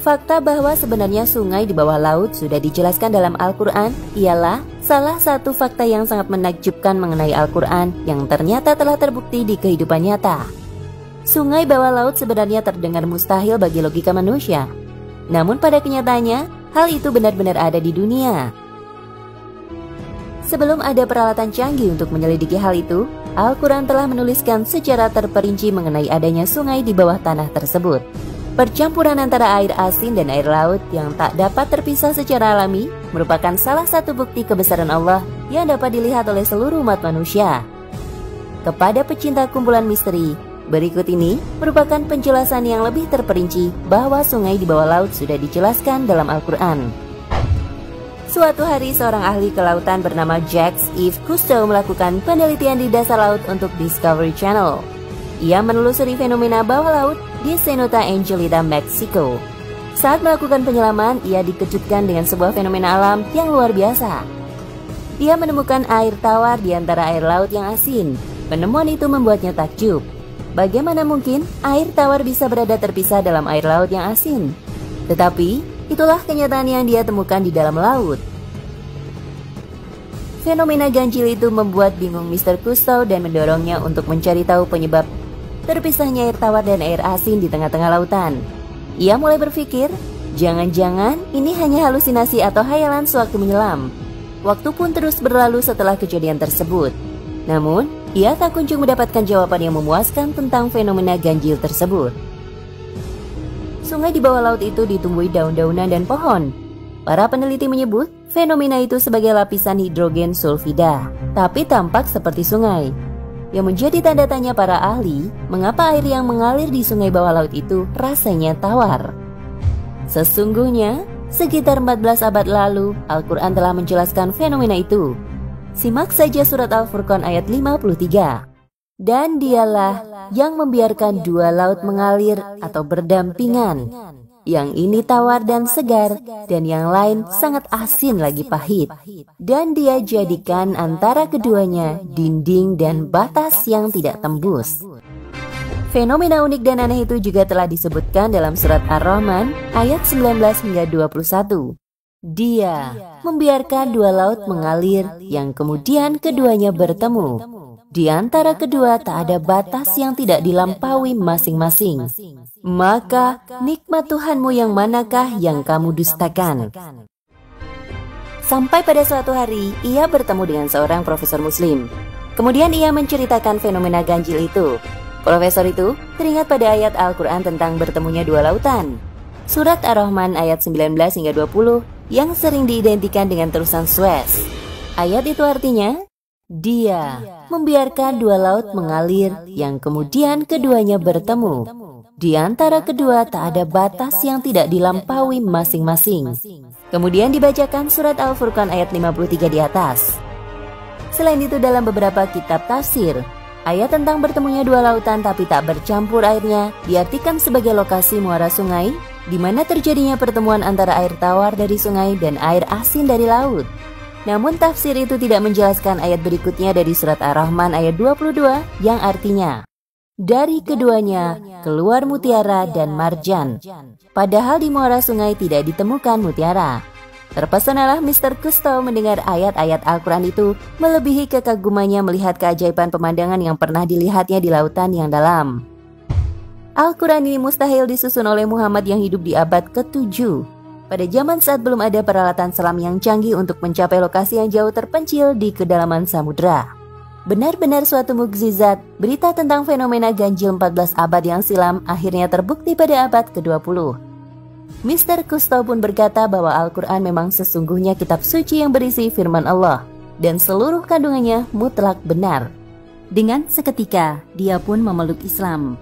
Fakta bahwa sebenarnya sungai di bawah laut sudah dijelaskan dalam Al-Quran ialah salah satu fakta yang sangat menakjubkan mengenai Al-Quran yang ternyata telah terbukti di kehidupan nyata. Sungai bawah laut sebenarnya terdengar mustahil bagi logika manusia. Namun pada kenyataannya, hal itu benar-benar ada di dunia. Sebelum ada peralatan canggih untuk menyelidiki hal itu, Al-Quran telah menuliskan secara terperinci mengenai adanya sungai di bawah tanah tersebut. Percampuran antara air asin dan air laut yang tak dapat terpisah secara alami merupakan salah satu bukti kebesaran Allah yang dapat dilihat oleh seluruh umat manusia. Kepada pecinta kumpulan misteri, berikut ini merupakan penjelasan yang lebih terperinci bahwa sungai di bawah laut sudah dijelaskan dalam Al-Quran. Suatu hari seorang ahli kelautan bernama Jacques Yves Cousteau melakukan penelitian di dasar laut untuk Discovery Channel. Ia menelusuri fenomena bawah laut di Cenote Angelita, Meksiko. Saat melakukan penyelaman, ia dikejutkan dengan sebuah fenomena alam yang luar biasa. Ia menemukan air tawar di antara air laut yang asin. Penemuan itu membuatnya takjub. Bagaimana mungkin air tawar bisa berada terpisah dalam air laut yang asin? Tetapi, itulah kenyataan yang dia temukan di dalam laut. Fenomena ganjil itu membuat bingung Mr. Cousteau dan mendorongnya untuk mencari tahu penyebab terpisahnya air tawar dan air asin di tengah-tengah lautan. Ia mulai berpikir, jangan-jangan ini hanya halusinasi atau hayalan sewaktu menyelam. Waktu pun terus berlalu setelah kejadian tersebut. Namun, ia tak kunjung mendapatkan jawaban yang memuaskan tentang fenomena ganjil tersebut. Sungai di bawah laut itu ditumbuhi daun-daunan dan pohon. Para peneliti menyebut fenomena itu sebagai lapisan hidrogen sulfida, tapi tampak seperti sungai. Yang menjadi tanda tanya para ahli, mengapa air yang mengalir di sungai bawah laut itu rasanya tawar? Sesungguhnya, sekitar 14 abad lalu, Al-Quran telah menjelaskan fenomena itu. Simak saja surat Al-Furqan ayat 53. Dan dialah yang membiarkan dua laut mengalir atau berdampingan. Yang ini tawar dan segar, dan yang lain sangat asin lagi pahit. Dan dia jadikan antara keduanya dinding dan batas yang tidak tembus. Fenomena unik dan aneh itu juga telah disebutkan dalam surat Ar-Rahman ayat 19 hingga 21. Dia membiarkan dua laut mengalir, yang kemudian keduanya bertemu. Di antara kedua tak ada batas yang tidak dilampaui masing-masing. Maka nikmat Tuhanmu yang manakah yang kamu dustakan? Sampai pada suatu hari, ia bertemu dengan seorang profesor muslim. Kemudian ia menceritakan fenomena ganjil itu. Profesor itu teringat pada ayat Al-Quran tentang bertemunya dua lautan. Surat Ar-Rahman ayat 19 hingga 20 yang sering diidentikan dengan terusan Suez. Ayat itu artinya, dia membiarkan dua laut mengalir, yang kemudian keduanya bertemu. Di antara kedua tak ada batas yang tidak dilampaui masing-masing. Kemudian dibacakan surat Al-Furqan ayat 53 di atas. Selain itu dalam beberapa kitab tafsir, ayat tentang bertemunya dua lautan tapi tak bercampur airnya diartikan sebagai lokasi muara sungai, di mana terjadinya pertemuan antara air tawar dari sungai dan air asin dari laut. Namun tafsir itu tidak menjelaskan ayat berikutnya dari surat Ar-Rahman ayat 22 yang artinya, dari keduanya keluar mutiara dan marjan. Padahal di muara sungai tidak ditemukan mutiara. Terpesonalah Mr. Cousteau mendengar ayat-ayat Al-Quran itu, melebihi kekagumannya melihat keajaiban pemandangan yang pernah dilihatnya di lautan yang dalam. Al-Quran ini mustahil disusun oleh Muhammad yang hidup di abad ke-7. Pada zaman saat belum ada peralatan selam yang canggih untuk mencapai lokasi yang jauh terpencil di kedalaman samudera. Benar-benar suatu mukjizat, berita tentang fenomena ganjil 14 abad yang silam akhirnya terbukti pada abad ke-20. Mr. Cousteau pun berkata bahwa Al-Quran memang sesungguhnya kitab suci yang berisi firman Allah, dan seluruh kandungannya mutlak benar. Dengan seketika, dia pun memeluk Islam.